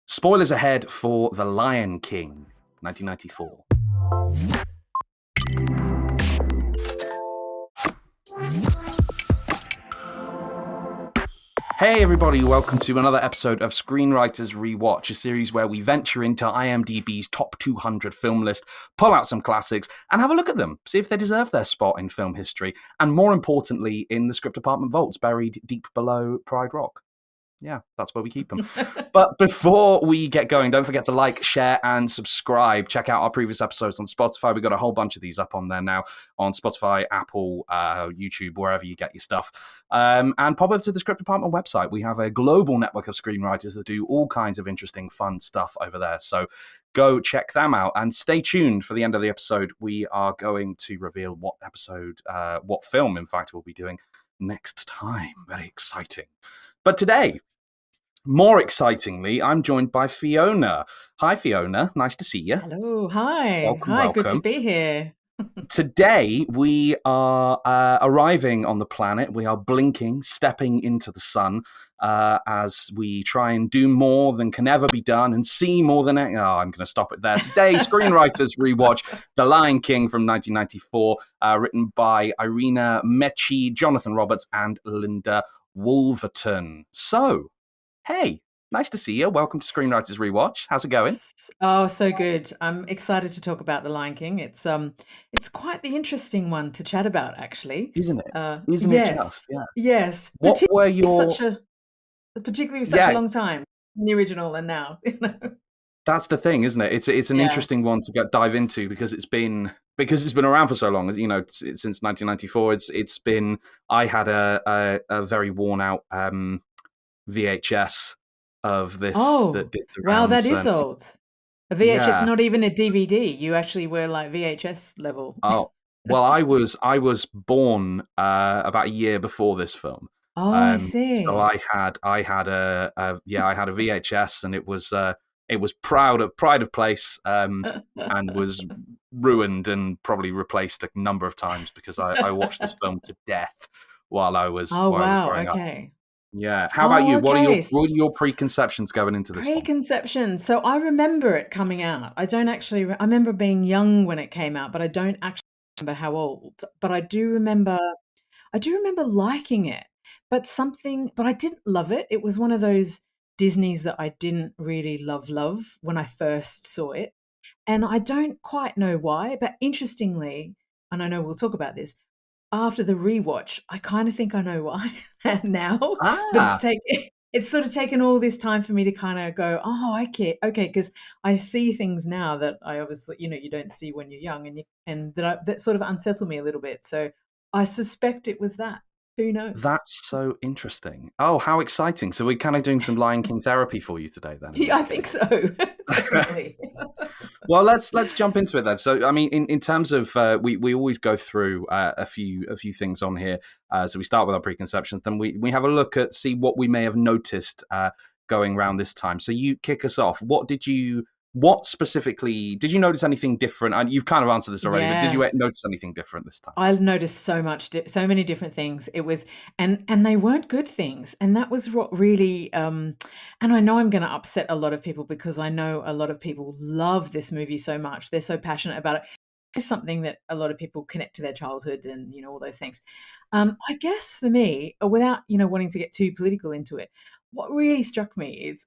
Spoilers ahead for The Lion King, 1994. Hey everybody, welcome to another episode of Screenwriters Rewatch, a series where we venture into IMDB's top 200 film list, pull out some classics, and have a look at them, see if they deserve their spot in film history, and more importantly, in the script department vaults buried deep below Pride Rock. Yeah, that's where we keep them. But before we get going, don't forget to like, share, and subscribe. Check out our previous episodes on Spotify. We've got a whole bunch of these up on there now on Spotify, Apple, YouTube, wherever you get your stuff. And pop over to the Script Department website. We have a global network of screenwriters that do all kinds of interesting, fun stuff over there. So go check them out and stay tuned for the end of the episode. We are going to reveal what film, in fact, we'll be doing next time. Very exciting. But today, more excitingly, I'm joined by Fiona. Hi, Fiona. Nice to see you. Hello. Hi. Welcome. Good to be here. Today, we are arriving on the planet. We are blinking, stepping into the sun as we try and do more than can ever be done and see more than... I'm going to stop it there. Today, Screenwriters Rewatch The Lion King from 1994, written by Irina Mecci, Jonathan Roberts, and Linda Wolverton. So, hey, nice to see you. Welcome to Screenwriters Rewatch. How's it going? Oh, so good. I'm excited to talk about The Lion King. It's quite the interesting one to chat about, actually. Isn't it? Isn't yes, it just? Yeah. Yes. What were your... Particularly with such a long time, the original and now. That's the thing, isn't it? It's an interesting one to dive into because it's been around for so long. As you know, since 1994. It's been. I had a very worn out VHS of this. Oh, that did the wow, that rounds, is old. A VHS, not even a DVD. You actually were like VHS level. Oh, well, I was born about a year before this film. Oh, I see. So I had a VHS, and it was pride of place, and was ruined and probably replaced a number of times because I watched this film to death while I was growing up. Yeah. How about you? What are your preconceptions going into this one? Preconceptions. So I remember it coming out. I remember being young when it came out, but I don't actually remember how old. But I do remember liking it. But I didn't love it. It was one of those Disneys that I didn't really love when I first saw it. And I don't quite know why, but interestingly, and I know we'll talk about this, after the rewatch, I kind of think I know why now. But it's sort of taken all this time for me to kind of go, oh, okay, because I see things now that I obviously, you don't see when you're young, and that sort of unsettled me a little bit. So I suspect it was that. Who knows? That's so interesting. Oh, how exciting. So we're kind of doing some Lion King therapy for you today then. Yeah, I think so. Definitely. Well, let's jump into it then. So, I mean, in terms of, we always go through a few things on here. So we start with our preconceptions, then we have a look at, see what we may have noticed going around this time. So you kick us off. What specifically, did you notice anything different? You've kind of answered this already, but did you notice anything different this time? I noticed so many different things. It was, and they weren't good things. And that was what really, and I know I'm going to upset a lot of people because I know a lot of people love this movie so much. They're so passionate about it. It's something that a lot of people connect to their childhood and, all those things. I guess for me, without, wanting to get too political into it, what really struck me is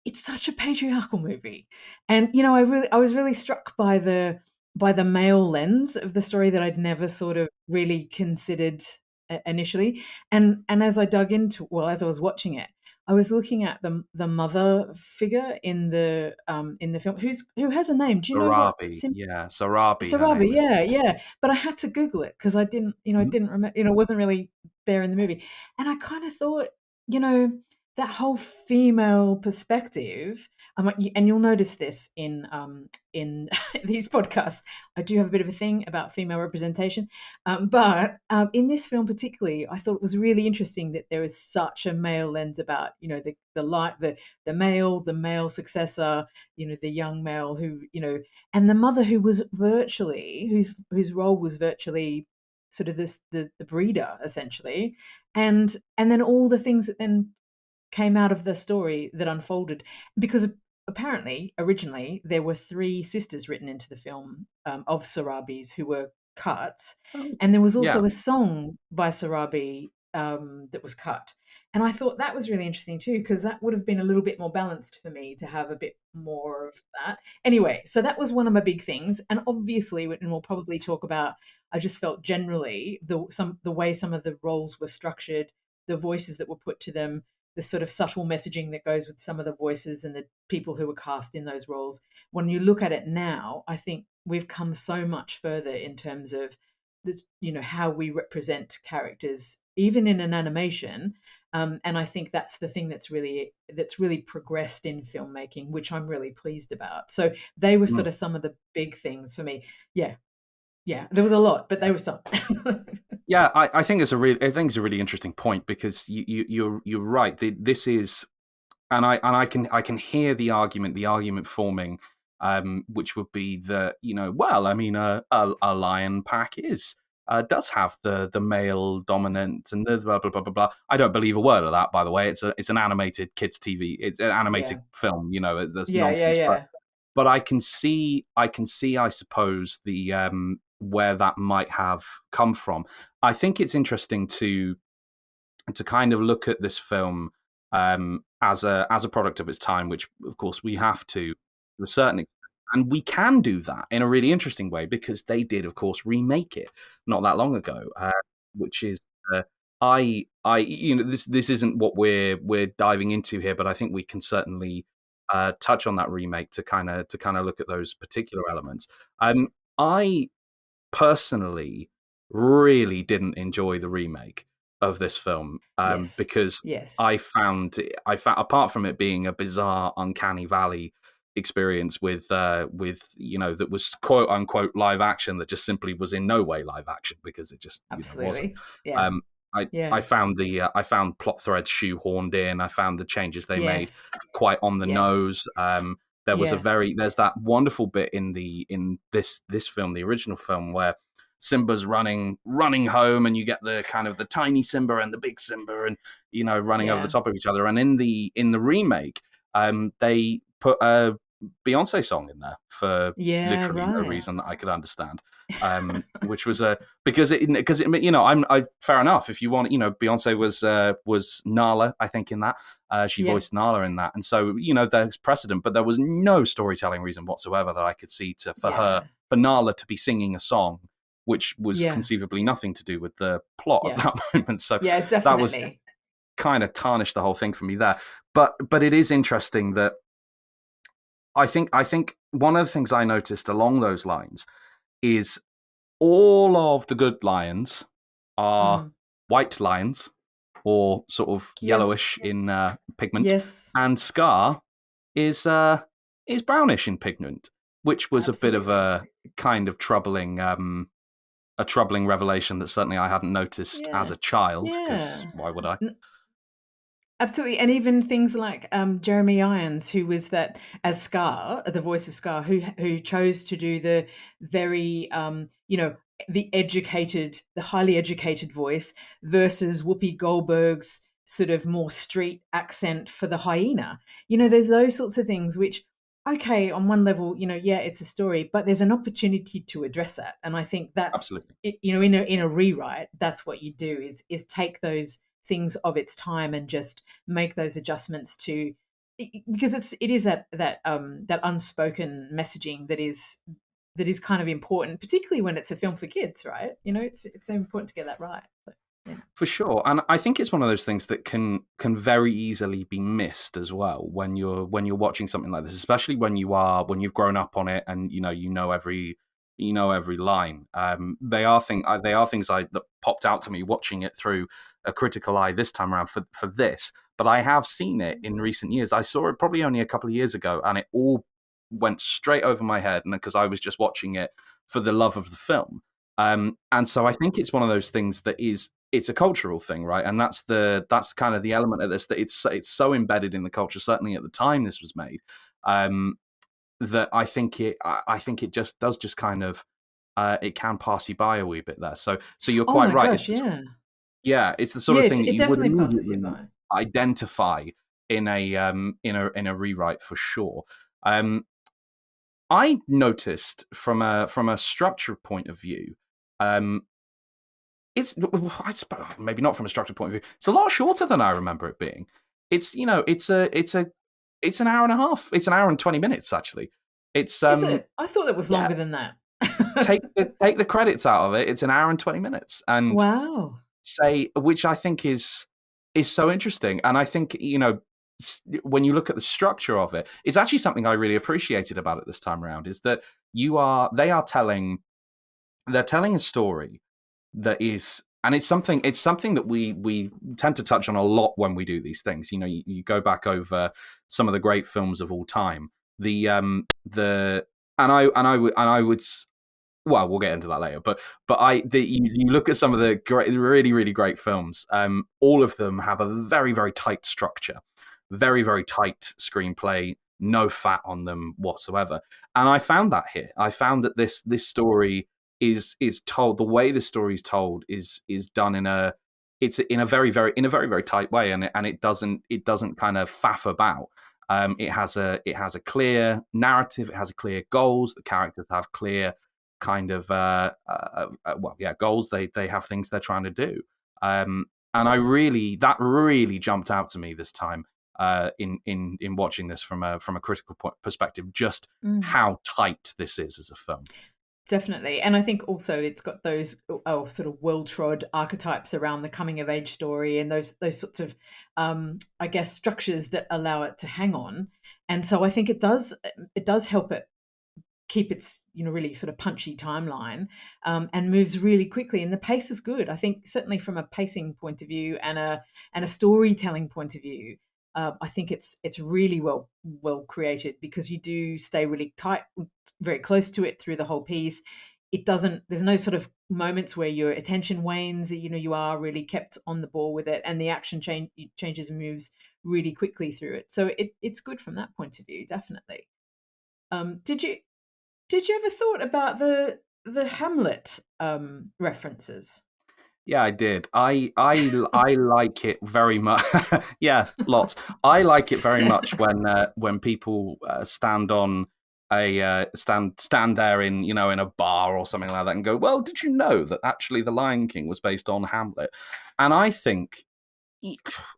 it's such a patriarchal movie. And, I was really struck by the male lens of the story that I'd never sort of really considered initially. And as I dug into, as I was watching it, I was looking at the mother figure in the film, who has a name. Do you know what? Sarabi. Sarabi, yeah. But I had to Google it because I didn't, didn't remember, wasn't really there in the movie. And I kind of thought, that whole female perspective, and you'll notice this in these podcasts. I do have a bit of a thing about female representation, but in this film particularly, I thought it was really interesting that there is such a male lens about the male successor, the young male who and the mother who was virtually whose role was virtually sort of the breeder essentially, and then all the things that then came out of the story that unfolded, because apparently originally there were 3 sisters written into the film, of Sarabis who were cut, Oh, and there was yeah. also a song by Sarabi, that was cut. And I thought that was really interesting too, because that would have been a little bit more balanced for me to have a bit more of that. Anyway, so that was one of my big things, and obviously, and we'll probably talk about, I just felt generally the way some of the roles were structured, the voices that were put to them, the sort of subtle messaging that goes with some of the voices and the people who were cast in those roles. When you look at it now, I think we've come so much further in terms of how we represent characters, even in an animation. And I think that's the thing that's really progressed in filmmaking, which I'm really pleased about. So they were Mm. sort of some of the big things for me. Yeah, yeah, there was a lot, but they were some. Yeah, I think it's a really interesting point, because you're right. This is, and I can hear the argument forming, which would be that, well, I mean, a lion pack does have the male dominant and the blah blah blah blah blah. I don't believe a word of that, by the way. It's an animated kids TV. It's an animated Yeah, film. That's yeah, yeah, nonsense. yeah. But I can see, I suppose, the where that might have come from. I think it's interesting to kind of look at this film, as a product of its time, which of course we have to a certain extent. And we can do that in a really interesting way, because they did, of course, remake it not that long ago, which is, I this isn't what we're diving into here, but I think we can certainly touch on that remake to kind of look at those particular elements. I personally really didn't enjoy the remake of this film, Yes, because yes, I found, apart from it being a bizarre, uncanny valley experience with that was quote unquote live action, that just simply was in no way live action, because it just wasn't. absolutely. Yeah, Um, I yeah, found I found plot threads shoehorned in. I found the changes they made yes, quite on the yes, nose. yeah, There's that wonderful bit in this film, the original film, where Simba's running home, and you get the kind of the tiny Simba and the big Simba, and running over the yeah, top of each other. And in the remake, they put a Beyonce song in there for yeah, literally no right. reason that I could understand. Which was because I fair enough, if you want, Beyonce was Nala, I think, in that. She Yeah, voiced Nala in that, and so there's precedent, but there was no storytelling reason whatsoever that I could see yeah, for Nala to be singing a song which was yeah, conceivably nothing to do with the plot at yeah, that moment. So yeah, that was definitely. kind of tarnished the whole thing for me there. But it is interesting that I think one of the things I noticed along those lines is all of the good lions are Mm. white lions, or sort of Yes, yellowish in pigment, yes, and Scar is brownish in pigment, which was a bit of absolutely. a kind of troubling revelation that certainly I hadn't noticed as Yeah, a child, because yeah. why would I? Absolutely, and even things like, Jeremy Irons, who was that as Scar, the voice of Scar, who chose to do the very, the highly educated voice, versus Whoopi Goldberg's sort of more street accent for the hyena. There's those sorts of things which, okay, on one level, yeah, it's a story, but there's an opportunity to address that, and I think that's Absolutely. it, in a rewrite, that's what you do, is take those things of its time and just make those adjustments because it is that unspoken messaging that is kind of important, particularly when it's a film for kids, right? It's so important to get that right. So, yeah. For sure, and I think it's one of those things that can very easily be missed as well when you're watching something like this, especially when you've grown up on it, and you know every line. They are things that popped out to me watching it through a critical eye this time around for this, but I have seen it in recent years. I saw it probably only a couple of years ago, and it all went straight over my head, and because I was just watching it for the love of the film. And so I think it's one of those things that it's a cultural thing, right? And that's kind of the element of this, that it's so embedded in the culture, certainly at the time this was made, um, that I think it just does just kind of it can pass you by a wee bit there. So you're Oh quite my right. gosh, yeah. Yeah, it's the sort Yeah, of it, thing that it you would definitely passes you immediately by. identify in a rewrite for sure. I noticed from a structure point of view, it's I suppose, maybe not from a structure point of view. It's a lot shorter than I remember it being. It's it's an hour and a half. It's an hour and 20 minutes actually. It's Is it? I thought it was yeah. longer than that. Take the credits out of it. It's an hour and 20 minutes, and Wow. which I think is so interesting. And I think when you look at the structure of it, it's actually something I really appreciated about it this time around. Is that they're telling a story that is, and it's something that we tend to touch on a lot when we do these things. You go back over some of the great films of all time. I would well, we'll get into that later. But you look at some of the really, really great films. All of them have a very, very tight structure, very, very tight screenplay, no fat on them whatsoever. And I found that here. I found that this story is told, the way the story is told is done in a very, very tight way, and it doesn't kind of faff about. It has a clear narrative. It has clear goals. The characters have clear kind of goals. They have things they're trying to do, and that really jumped out to me this time in watching this from a critical perspective, just how tight this is as a film. Definitely. And I think also it's got those sort of well-trod archetypes around the coming of age story, and those sorts of I guess structures that allow it to hang on. And so I think it does help it keep its really sort of punchy timeline, and moves really quickly, and the pace is good. I think certainly from a pacing point of view and a storytelling point of view, I think it's really well created, because you do stay really tight, very close to it through the whole piece. There's no sort of moments where your attention wanes. You are really kept on the ball with it, and the action changes and moves really quickly through it. So it's good from that point of view, definitely. Did you ever thought about the Hamlet references? Yeah, I did. I like it very much. Yeah, lots. I like it very much when people stand on stand there in in a bar or something like that and go, well, did you know that actually The Lion King was based on Hamlet? And I think,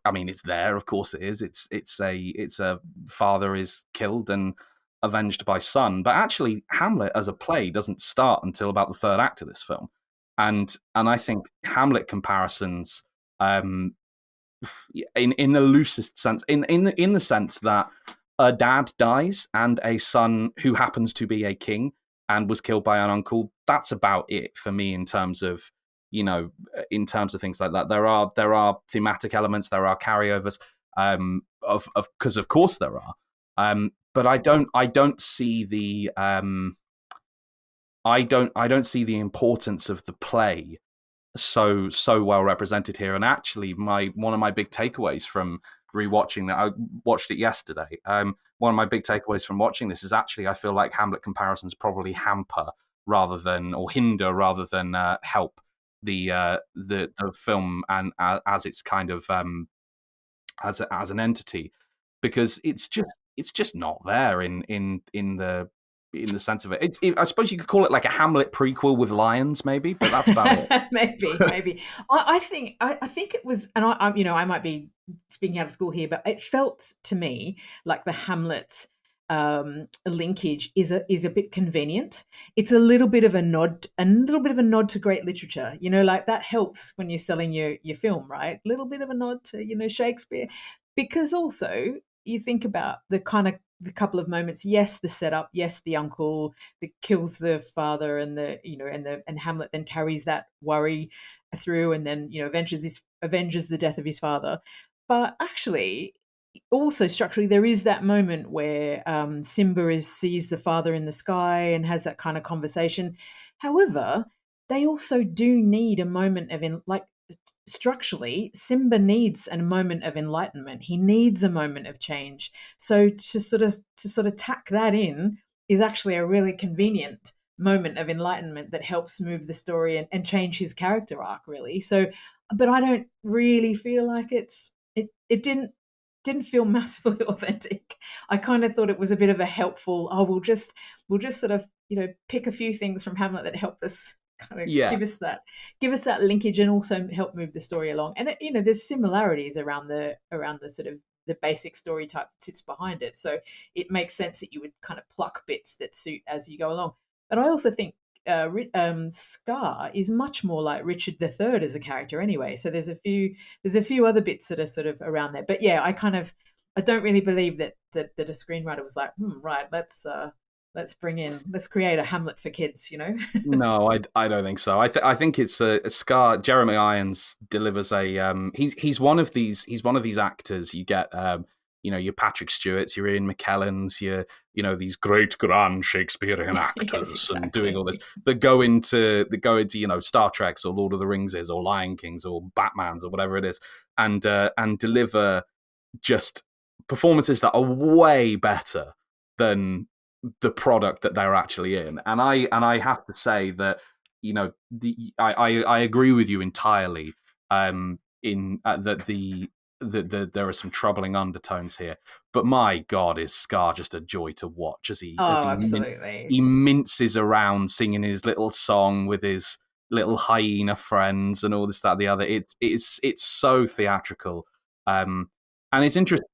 I mean, it's there. Of course, it is. It's a father is killed and avenged by son, but actually, Hamlet as a play doesn't start until about the third act of this film, and I think Hamlet comparisons, in the loosest sense, in the sense that a dad dies and a son who happens to be a king and was killed by an uncle. That's about it for me in terms of things like that. There are thematic elements, there are carryovers, because of course there are, but I don't see the I don't see the importance of the play so well represented here. And actually, one of my big takeaways from rewatching that, I watched it yesterday. One of my big takeaways from watching this is actually I feel like Hamlet comparisons probably hamper or hinder rather than help the film and as it's kind of as an entity, because it's just not there in the sense of it. I suppose you could call it like a Hamlet prequel with lions, maybe, but that's about it. maybe. I think it was, and I might be speaking out of school here, but it felt to me like the Hamlet linkage is a bit convenient. It's a little bit of a nod to great literature. Like that helps when you're selling your film, right? A little bit of a nod to Shakespeare, because also you think about the couple of moments. Yes, the setup. Yes, the uncle that kills the father, and and Hamlet then carries that worry through, and then avenges the death of his father. But actually, also structurally, there is that moment where Simba sees the father in the sky and has that kind of conversation. However, they also do need a moment of structurally, Simba needs a moment of enlightenment. He needs a moment of change. So to sort of tack that in is actually a really convenient moment of enlightenment that helps move the story and change his character arc, really. So, but I don't really feel like it didn't didn't feel massively authentic. I kind of thought it was a bit of a helpful, we'll just sort of, pick a few things from Hamlet that help us kind of Yeah. give us that linkage and also help move the story along. And there's similarities around the sort of the basic story type that sits behind it. So it makes sense that you would kind of pluck bits that suit as you go along. But I also think Scar is much more like Richard III as a character anyway. So there's a few other bits that are sort of around there. But yeah, I don't really believe that a screenwriter was like, right, let's create a Hamlet for kids, No, I don't think so. I think it's a Scar. Jeremy Irons delivers a he's one of these actors. You get your Patrick Stewarts, your Ian McKellens, your these great grand Shakespearean actors, Yes, exactly. and doing all this that go into Star Treks or Lord of the Rings or Lion Kings or Batman's or whatever it is, and deliver just performances that are way better than the product that they're actually in. And I have to say that I agree with you entirely in that there are some troubling undertones here, but my God, is Scar just a joy to watch as he absolutely. He minces around singing his little song with his little hyena friends and all this, that, the other. It's so theatrical, and it's interesting.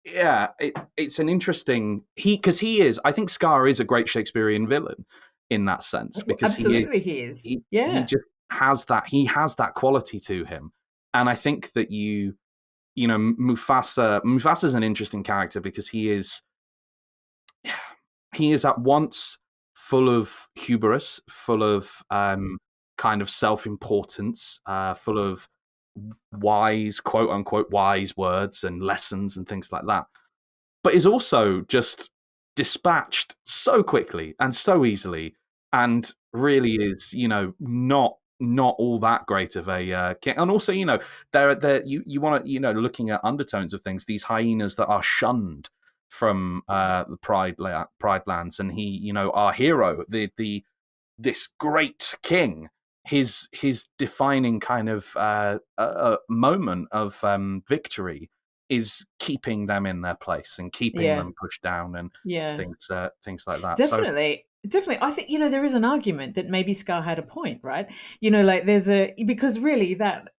Yeah, it's an interesting because he is. I think Scar is a great Shakespearean villain in that sense, because absolutely he is. He just has that. He has that quality to him, and I think that Mufasa's an interesting character because he is at once full of hubris, full of kind of self-importance, full of wise, quote unquote, wise words and lessons and things like that, but is also just dispatched so quickly and so easily, and really is not all that great of a king. And also there you want to looking at undertones of things, these hyenas that are shunned from the Pride lands, and he our hero, this great king, his defining kind of moment of victory is keeping them in their place and keeping them pushed down and things like that. Definitely. I think there is an argument that maybe Scar had a point, right? Like because really that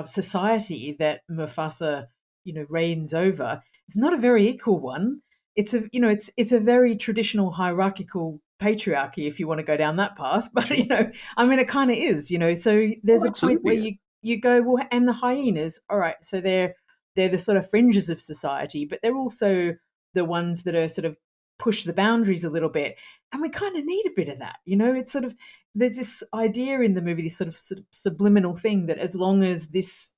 society that Mufasa reigns over is not a very equal one. It's a very traditional hierarchical patriarchy, if you want to go down that path. But it kind of is. So there's a point where you go, well, and the hyenas, all right, so they're the sort of fringes of society, but they're also the ones that are sort of push the boundaries a little bit, and we kind of need a bit of that. It's sort of, there's this idea in the movie, this sort of subliminal thing that as long as this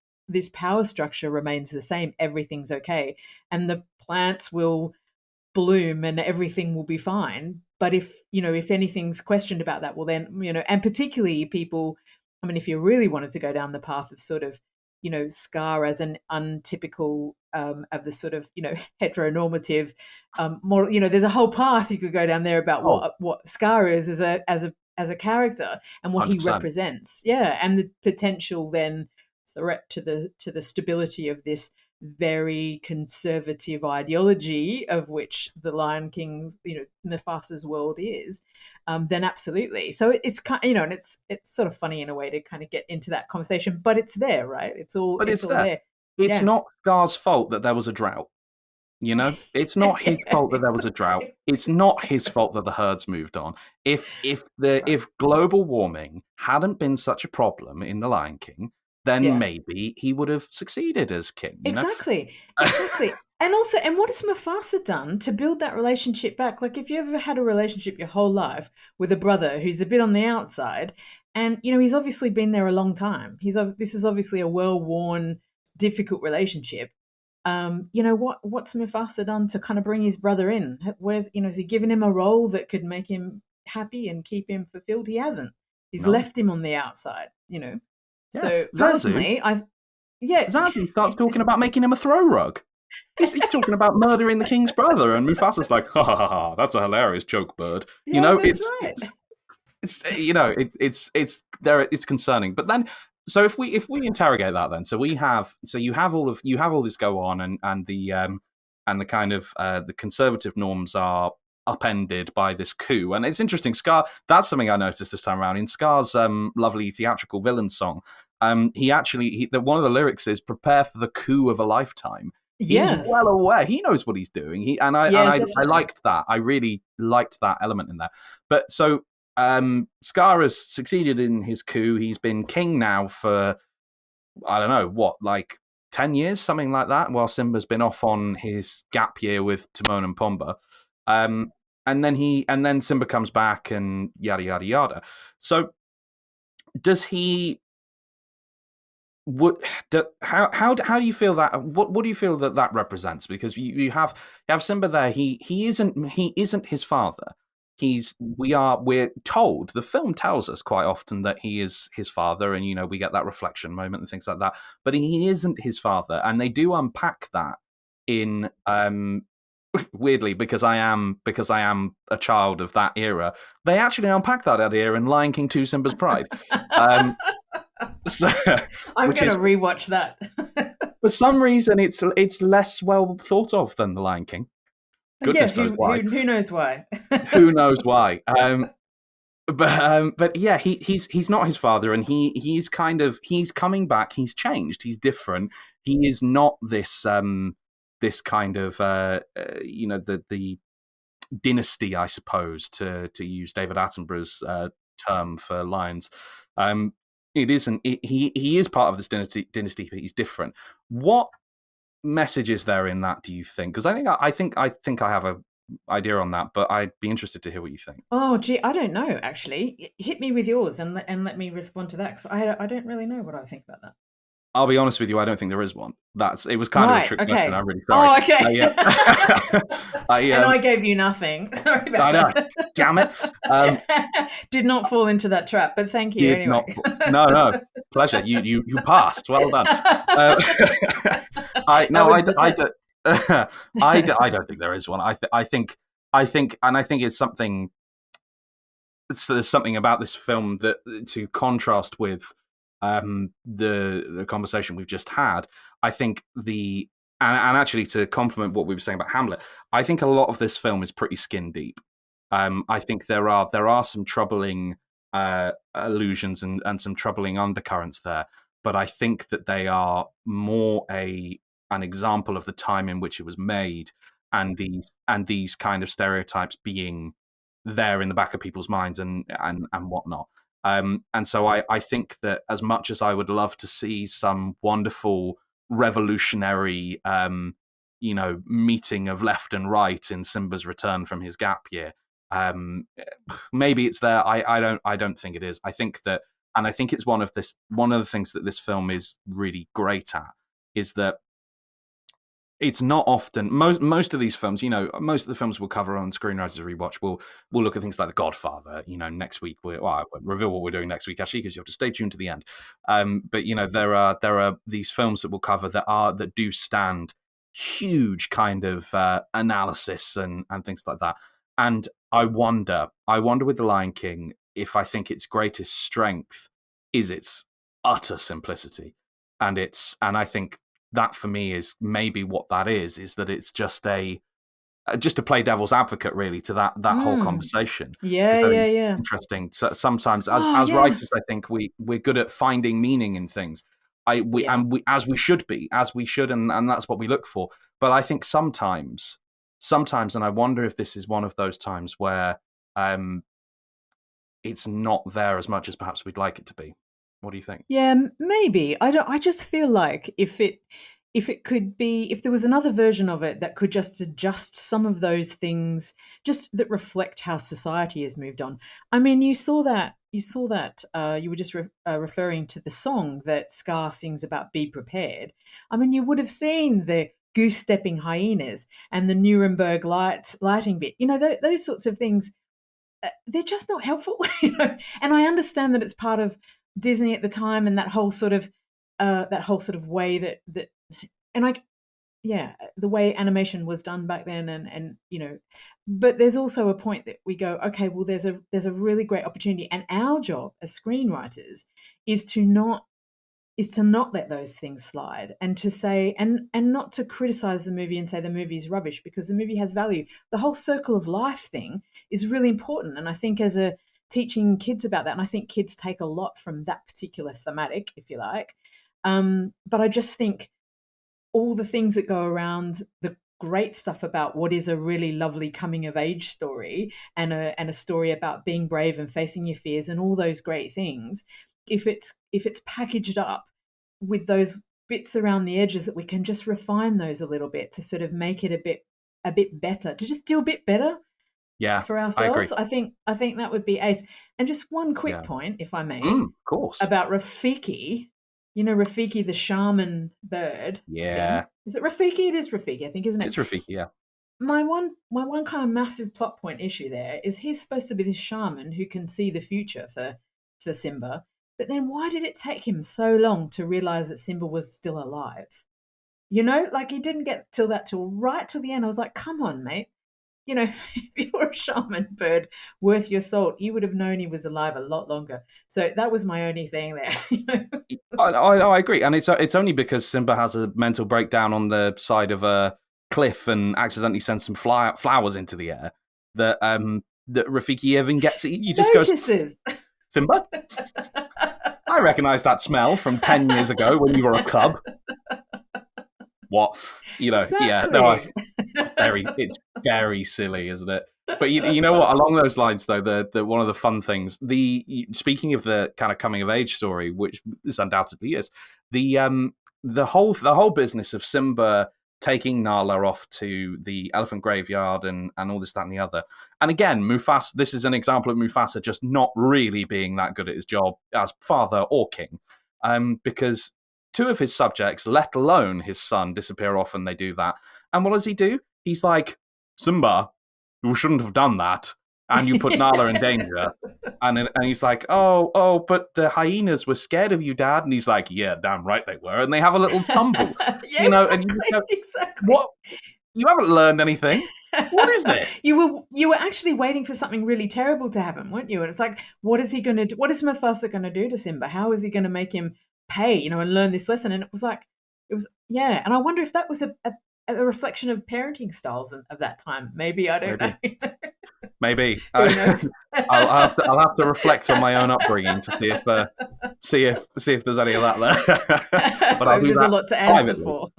power structure remains the same, everything's okay, and the plants will bloom and everything will be fine. But if anything's questioned about that, well then, and particularly people, if you really wanted to go down the path of sort of Scar as an untypical of the sort of heteronormative more, there's a whole path you could go down there about what Scar is as a character and what 100%. He represents, and the potential then threat to the stability of this very conservative ideology of which the Lion King's, Mufasa's world is, then absolutely. So it's kind, and it's sort of funny in a way to kind of get into that conversation, but it's there, right? It's all there. It's not Scar's fault that there was a drought. It's not his fault that there was a drought. It's not his fault that the herds moved on. If global warming hadn't been such a problem in The Lion King, then maybe he would have succeeded as king. Exactly. And also, and what has Mufasa done to build that relationship back? Like, if you ever had a relationship your whole life with a brother who's a bit on the outside, and he's obviously been there a long time. This is obviously a well-worn, difficult relationship. What's Mufasa done to kind of bring his brother in? Is he given him a role that could make him happy and keep him fulfilled? He hasn't. He's left him on the outside. So personally, Zazu starts talking about making him a throw rug. He's talking about murdering the king's brother, and Mufasa's like, ha ha ha, that's a hilarious joke, bird. That's right. It's concerning. But then So if we interrogate that, then you have all this go on, and the kind of the conservative norms are upended by this coup. And it's interesting, Scar, that's something I noticed this time around in Scar's lovely theatrical villain song. One of the lyrics is "Prepare for the coup of a lifetime." He's Yes. well aware. He knows what he's doing. I Definitely. liked that. I really liked that element in there. But so Scar has succeeded in his coup. He's been king now for, I don't know, what, like 10 years, something like that, while Simba's been off on his gap year with Timon and Pumbaa. And then Simba comes back and yada yada yada. So does he? How do you feel that? What do you feel that represents? Because you have Simba there. He isn't his father. We're told, the film tells us quite often that he is his father, and we get that reflection moment and things like that. But he isn't his father, and they do unpack that in weirdly, because I am a child of that era. They actually unpack that idea in Lion King 2: Simba's Pride. So, I'm which going is, to rewatch that. for some reason, it's less well thought of than The Lion King. Goodness knows why. Who knows why? Who knows why? But yeah, he's not his father, and he's coming back. He's changed. He's different. He is not this kind of the dynasty, I suppose, to use David Attenborough's term for lions. It isn't. He is part of this dynasty, but he's different. What message is there in that, do you think? Because I think I have a idea on that, but I'd be interested to hear what you think. Oh, gee, I don't know, actually. Hit me with yours and let me respond to that, because I don't really know what I think about that. I'll be honest with you, I don't think there is one. It was kind of a trick question. I'm really sorry. Oh, okay. And I gave you nothing. Sorry about that. Damn it. Did not fall into that trap, but thank you anyway. No, pleasure. You passed. Well done. I don't think there is one. I think it's something. There's something about this film that, to contrast with the conversation we've just had, I think and actually to complement what we were saying about Hamlet, I think a lot of this film is pretty skin deep. I think there are some troubling allusions and some troubling undercurrents there, but I think that they are more an example of the time in which it was made, and these kind of stereotypes being there in the back of people's minds and whatnot. And so I think that, as much as I would love to see some wonderful revolutionary meeting of left and right in Simba's return from his gap year, maybe it's there. I don't think it is. I think that, and I think it's one of the things that this film is really great at, is that it's not often, most of these films, most of the films we'll cover on Screenwriters Rewatch, we'll look at things like The Godfather. Next week I won't reveal what we're doing next week, actually, because you have to stay tuned to the end. But there are these films that we'll cover that do stand huge kind of analysis and things like that. And I wonder with The Lion King, if I think its greatest strength is its utter simplicity, and I think that, for me, is maybe what that is that it's just to play devil's advocate, really, to that whole conversation. Yeah. Interesting. So sometimes as writers, I think we're good at finding meaning in things. As we should, and that's what we look for. But I think sometimes, and I wonder if this is one of those times where it's not there as much as perhaps we'd like it to be. What do you think? Yeah, maybe. I just feel like if it could be, if there was another version of it that could just adjust some of those things, just that reflect how society has moved on. I mean, you saw that. You were just referring to the song that Scar sings about "Be Prepared." I mean, you would have seen the goose-stepping hyenas and the Nuremberg lighting bit. Those sorts of things. They're just not helpful. And I understand that it's part of Disney at the time, and that whole sort of way that and the way animation was done back then, and but there's also a point that we go, okay, well, there's a really great opportunity, and our job as screenwriters is to not is to not let those things slide, and to say, and not to criticize the movie and say the movie is rubbish, because the movie has value. The whole circle of life thing is really important, and I think as a teaching kids about that, and I think kids take a lot from that particular thematic, if you like. But I just think all the things that go around the great stuff about what is a really lovely coming of age story, and a story about being brave and facing your fears and all those great things, if it's packaged up with those bits around the edges, that we can just refine those a little bit to sort of make it a bit better, to just do a bit better Yeah, for I agree. ourselves. I think that would be ace. And just one quick Yeah. point, if I may, Of course. about Rafiki. You know, Rafiki, the shaman bird Yeah. thing. Is it Rafiki? It is Rafiki, I think, isn't it? It's Rafiki, yeah. My one kind of massive plot point issue there is he's supposed to be this shaman who can see the future for Simba. But then why did it take him so long to realize that Simba was still alive? You know, like he didn't get till right till the end. I was like, come on, mate. You know, if you were a shaman bird worth your salt, you would have known he was alive a lot longer. So that was my only thing there. You know? I agree, and it's only because Simba has a mental breakdown on the side of a cliff and accidentally sends some flowers into the air that that Rafiki even gets. He just notices. Goes, Simba, I recognise that smell from 10 years ago when you were a cub. What? You know, exactly. Yeah, no, it's very silly, isn't it? But you know what? Along those lines, though, the one of the fun things, speaking of the kind of coming of age story, which this undoubtedly is, the whole business of Simba taking Nala off to the elephant graveyard and all this, that, and the other. And again, Mufasa. This is an example of Mufasa just not really being that good at his job as father or king, because two of his subjects, let alone his son, disappear off, and they do that. And what does he do? He's like, Simba, you shouldn't have done that, and you put Nala in danger. And he's like, oh, but the hyenas were scared of you, Dad. And he's like, yeah, damn right they were. And they have a little tumble. Yeah, you know, exactly, and you just go, exactly. What? You haven't learned anything. What is this? You were actually waiting for something really terrible to happen, weren't you? And it's like, what is he going to do? What is Mufasa going to do to Simba? How is he going to make him pay, you know, and learn this lesson? And it was, yeah. And I wonder if that was a reflection of parenting styles of that time. Maybe, I don't know. Maybe. I'll have to reflect on my own upbringing to see if there's any of that there. But there's a lot to answer for.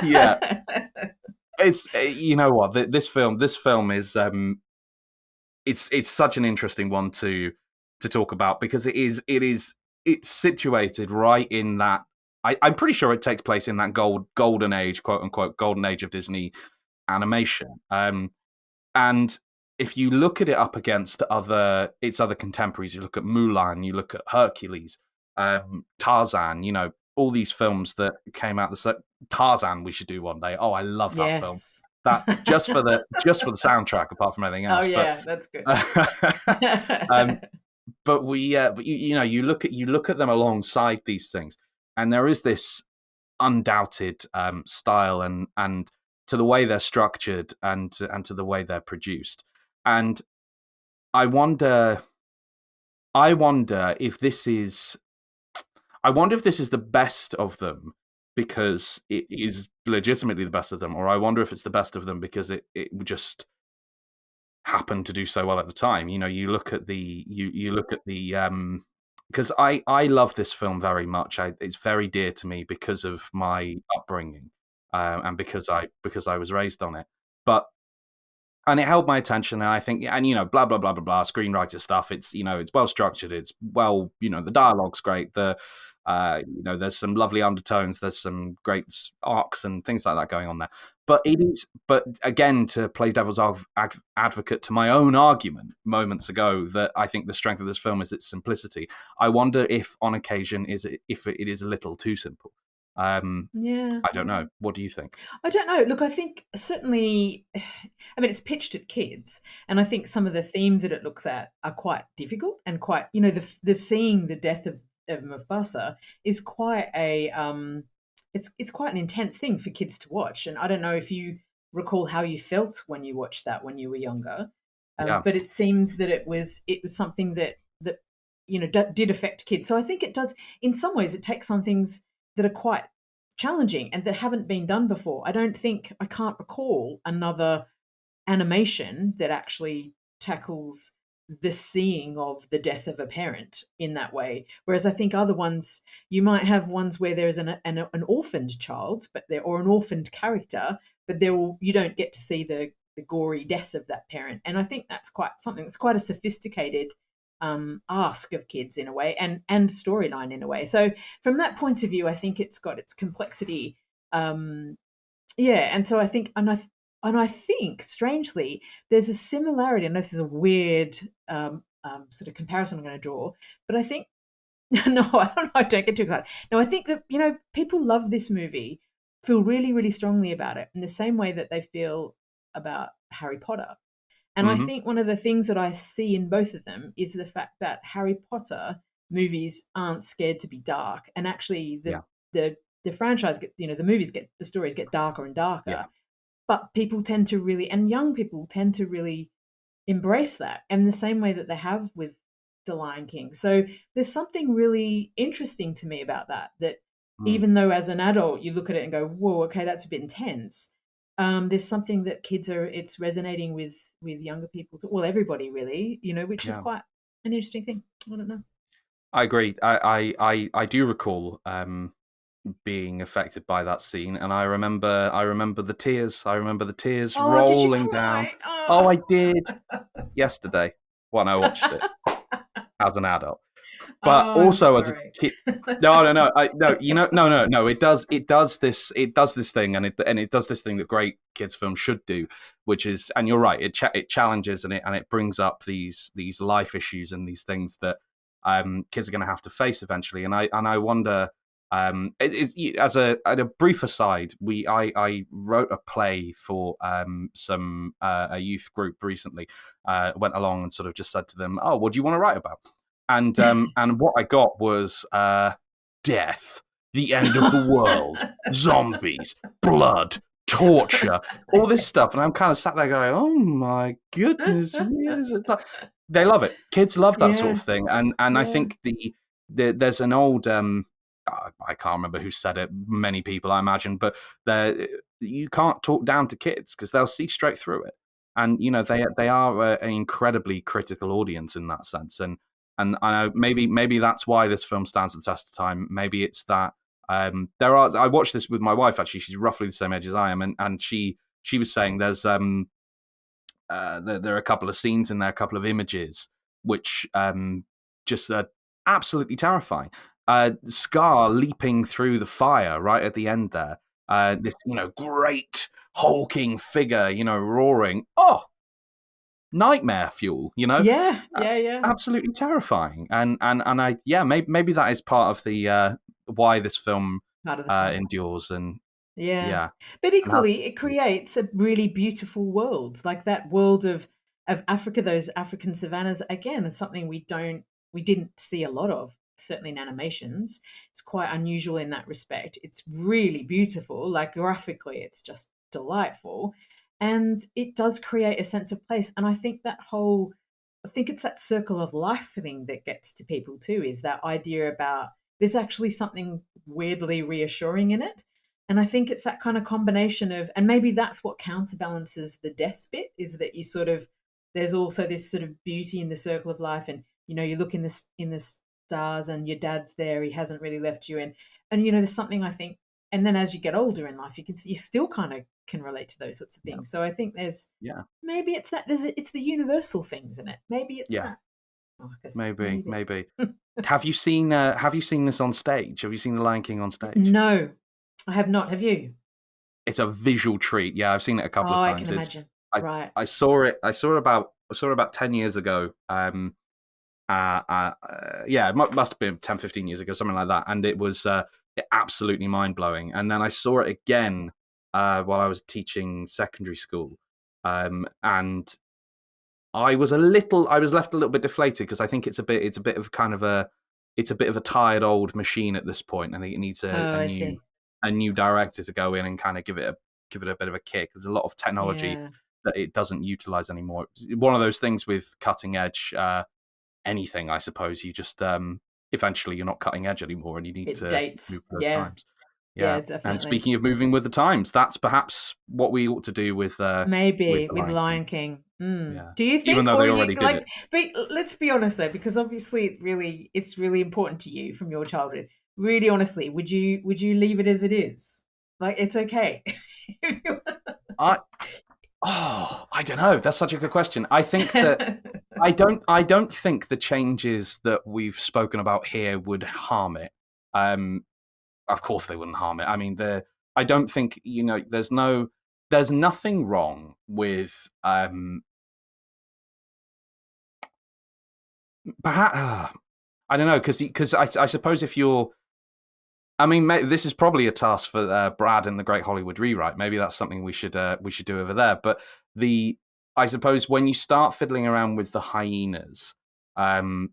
Yeah. It's you know what, this film is it's such an interesting one to talk about, because it's situated right in that. I'm pretty sure it takes place in that golden age, quote unquote, golden age of Disney animation. And if you look at it up against its other contemporaries, you look at Mulan, you look at Hercules, Tarzan, you know, all these films that came out. Tarzan, we should do one day. Oh, I love that film. That just for the soundtrack, apart from anything else. Oh yeah, that's good. But you look at them alongside these things, and there is this undoubted style and to the way they're structured and to the way they're produced. And I wonder if this is the best of them because it is legitimately the best of them, or I wonder if it's the best of them because it just happened to do so well at the time. You know, you look at the because I love this film very much. It's very dear to me because of my upbringing, and because I was raised on it. And it held my attention, and I think, and you know, blah blah blah blah blah, screenwriter stuff. It's, you know, it's well structured. It's well, you know, the dialogue's great. You know, there's some lovely undertones. There's some great arcs and things like that going on there. But again, to play devil's advocate to my own argument moments ago, that I think the strength of this film is its simplicity. I wonder if on occasion it is a little too simple. Yeah. I don't know. What do you think? I don't know. Look, I think certainly, I mean, it's pitched at kids, and I think some of the themes that it looks at are quite difficult and quite, you know, the seeing the death of Mufasa is quite it's quite an intense thing for kids to watch. And I don't know if you recall how you felt when you watched that when you were younger, Yeah. but it seems that it was something that did affect kids. So I think it does, in some ways, it takes on things that are quite challenging and that haven't been done before. I can't recall another animation that actually tackles the seeing of the death of a parent in that way. Whereas I think other ones, you might have ones where there is an orphaned child, or an orphaned character, but you don't get to see the gory death of that parent. And I think that's quite something that's quite a sophisticated ask of kids in a way, and storyline in a way. So from that point of view, I think it's got its complexity. And so I think, and I think, strangely, there's a similarity, and this is a weird sort of comparison I'm going to draw, but I think, no, I don't get too excited. No, I think that, people love this movie, feel really, really strongly about it in the same way that they feel about Harry Potter. And I Mm-hmm. think one of the things that I see in both of them is the fact that Harry Potter movies aren't scared to be dark, and actually Yeah. the franchise the stories get darker and Yeah. darker, but people tend to really, and young people tend to really embrace that in the same way that they have with The Lion King. So there's something really interesting to me about that Mm. even though as an adult you look at it and go, whoa, okay, that's a bit intense. There's something that it's resonating with younger people, well, everybody really, which is Yeah. quite an interesting thing. I don't know. I agree. I do recall being affected by that scene, and I remember the tears. I remember the tears Oh, did you rolling down. cry? Oh, Oh, I did yesterday when I watched it as an adult, but oh, I'm also as a sorry. kid. No. No. It does this thing, and it does this thing that great kids films should do, which is, and you're right, it challenges and it brings up these life issues and these things that kids are going to have to face eventually. And I wonder. It is, as a brief aside, I wrote a play for a youth group recently. Went along and sort of just said to them, "Oh, what do you want to write about?" And what I got was death, the end of the world, zombies, blood, torture, all this stuff. And I'm kind of sat there going, "Oh my goodness, really is it?" They love it. Kids love that sort Yeah, of thing, and I yeah. think there's an old I can't remember who said it. Many people, I imagine, but you can't talk down to kids because they'll see straight through it. And they are an incredibly critical audience in that sense. And I know maybe that's why this film stands the test of time. Maybe it's that I watched this with my wife actually. She's roughly the same age as I am, and she was saying there are a couple of scenes in there, a couple of images which just are absolutely terrifying. Scar leaping through the fire right at the end there. This great hulking figure, roaring. Oh, nightmare fuel, Yeah, Uh, yeah, yeah. absolutely terrifying. And I maybe that is part of the why this film Part of the fun. endures. And Yeah. yeah, But and has, equally, it creates a really beautiful world. Like that world of Africa, those African savannas, again, is something we didn't see a lot of, certainly in animations. It's quite unusual in that respect. It's really beautiful. Like graphically, it's just delightful. And it does create a sense of place. And I think it's that circle of life thing that gets to people too, is that idea about there's actually something weirdly reassuring in it. And I think it's that kind of combination of, and maybe that's what counterbalances the death bit, is that there's also this sort of beauty in the circle of life. And, you look in the stars and your dad's there, he hasn't really left you. And, there's something I think, and then as you get older in life, you still kind of can relate to those sorts of yeah, things. So I think yeah, maybe it's the universal things in it. Maybe it's yeah, that, Marcus, maybe, maybe. maybe. Have you seen this on stage? Have you seen The Lion King on stage? No, I have not. Have you? It's a visual treat. Yeah, I've seen it a couple of Oh, I can times. imagine. I Right. I saw it. I saw it about 10 years ago. Yeah, it must have been 10, 15 years ago, something like that. And it was absolutely mind blowing. And then I saw it again while I was teaching secondary school, and I was left a little bit deflated because I think it's a bit of kind of it's a bit of a tired old machine at this point. I think it needs a, Oh, a I new see. a new director to go in and kind of give it a bit of a kick. There's a lot of technology Yeah. that it doesn't utilize anymore. It's one of those things with cutting edge anything, I suppose. You just eventually you're not cutting edge anymore, and you need It to dates. move with the Yeah. times. Yeah, Yeah. And definitely. speaking of moving with the times, that's perhaps what we ought to do with Maybe The with Lion King. Lion King. Yeah. Do you Even think, though or they are you already did it. like? But let's be honest though, because obviously it's really important to you from your childhood. Really, honestly, would you leave it as it is? Like it's okay. I I don't know. That's such a good question. I think that I don't think the changes that we've spoken about here would harm it. Of course they wouldn't harm it. I mean, I don't think, there's nothing wrong with perhaps I don't know, because I suppose if you're I mean, this is probably a task for Brad and the Great Hollywood Rewrite. Maybe that's something we should do over there. But I suppose when you start fiddling around with the hyenas, then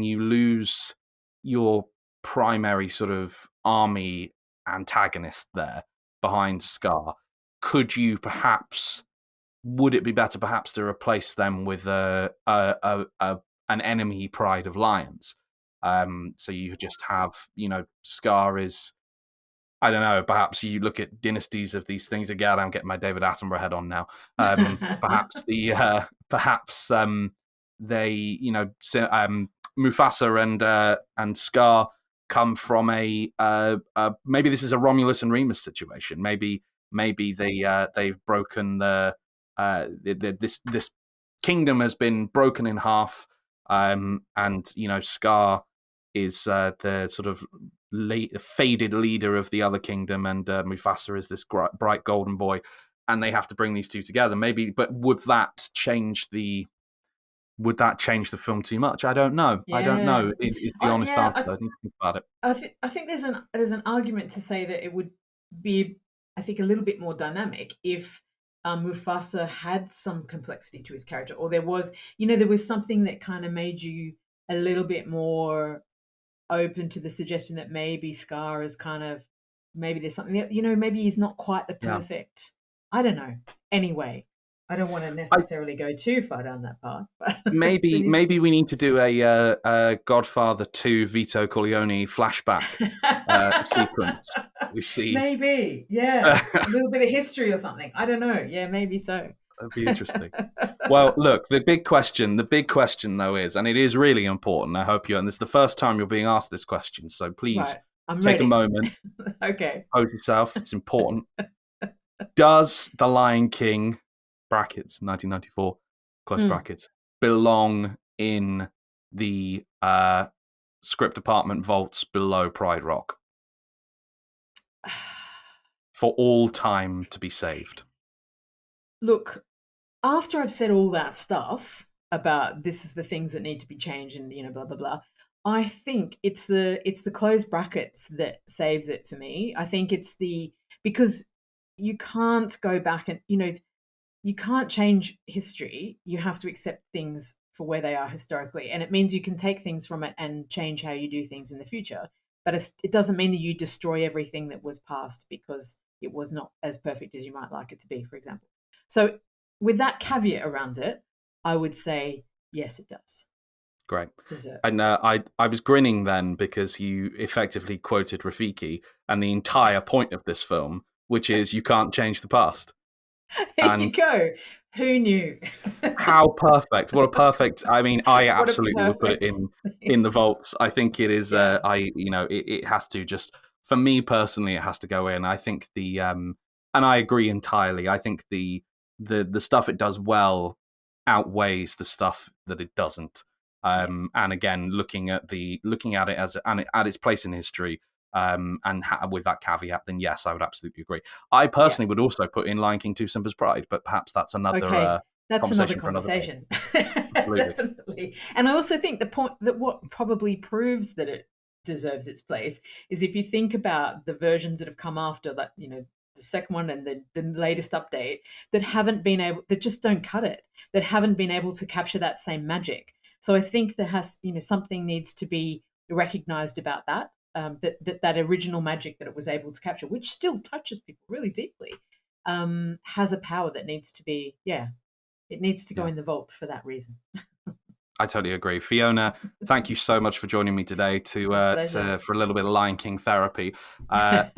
you lose your primary sort of army antagonist there behind Scar. Would it be better perhaps to replace them with an enemy pride of lions? So you just have, Scar is, I don't know, perhaps you look at dynasties of these things again. I'm getting my David Attenborough head on now. Perhaps they, Mufasa and Scar come from maybe this is a Romulus and Remus situation. Maybe they've broken this kingdom has been broken in half, and Scar is the sort of faded leader of the other kingdom, and Mufasa is this bright golden boy, and they have to bring these two together. Maybe, but would that change the film too much? I don't know. I don't Yeah. know. Is the honest Yeah, answer. I need to think about it. I think there's an argument to say that it would be, I think, a little bit more dynamic if Mufasa had some complexity to his character, or there was something that kind of made you a little bit more open to the suggestion that maybe Scar is kind of, maybe there's something that, maybe he's not quite the Yeah. perfect. I don't know. Anyway, I don't want to I necessarily go too far down that path, but it's maybe an maybe interesting. we need to do a Godfather 2 Vito Corleone flashback sequence. We see. Maybe, yeah. A little bit of history or something. I don't know. Yeah, maybe so. That'd be interesting. Well, look, the big question though is, and it is really important. I hope and this is the first time you're being asked this question, so please Right. I'm take a ready. moment, Okay. hold yourself. It's important. Does The Lion King (brackets 1994 close brackets) belong in the script department vaults below Pride Rock for all time to be saved? Look, after I've said all that stuff about this is the things that need to be changed and blah blah blah, I think it's the closed brackets that saves it for me. I think it's because you can't go back and you can't change history. You have to accept things for where they are historically, and it means you can take things from it and change how you do things in the future. But it doesn't mean that you destroy everything that was past because it was not as perfect as you might like it to be, for example. So, with that caveat around it, I would say yes, it does. Great. Deserve. And I was grinning then because you effectively quoted Rafiki and the entire point of this film, which is you can't change the past. There you go. Who knew? How perfect! What a perfect! I mean, I What a absolutely would put it perfect. in the vaults. I think it is. Yeah. It has to just for me personally, it has to go in. I think and I agree entirely. I think the stuff it does well outweighs the stuff that it doesn't. And again, looking at it as at its place in history, with that caveat, then yes, I would absolutely agree. I Yeah. personally would also put in Lion King 2: Simba's Pride, but perhaps that's Okay. another That's another conversation for another day. conversation. Absolutely. Definitely. And I also think the point that what probably proves that it deserves its place is if you think about the versions that have come after that, the second one and the latest update that just don't cut it, that haven't been able to capture that same magic. So I think something needs to be recognized about that, that original magic that it was able to capture, which still touches people really deeply, has a power that needs to be, it needs to go Yeah. in the vault for that reason. I totally agree. Fiona, thank you so much for joining me today for a little bit of Lion King therapy.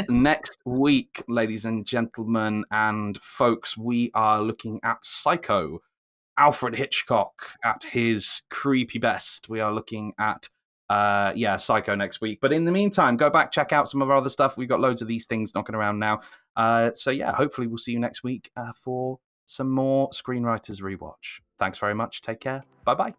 Next week, ladies and gentlemen and folks, we are looking at Psycho, Alfred Hitchcock at his creepy best. We are looking at Psycho next week. But in the meantime, go back, check out some of our other stuff. We've got loads of these things knocking around now. Hopefully we'll see you next week for some more Screenwriters Rewatch. Thanks very much. Take care. Bye-bye.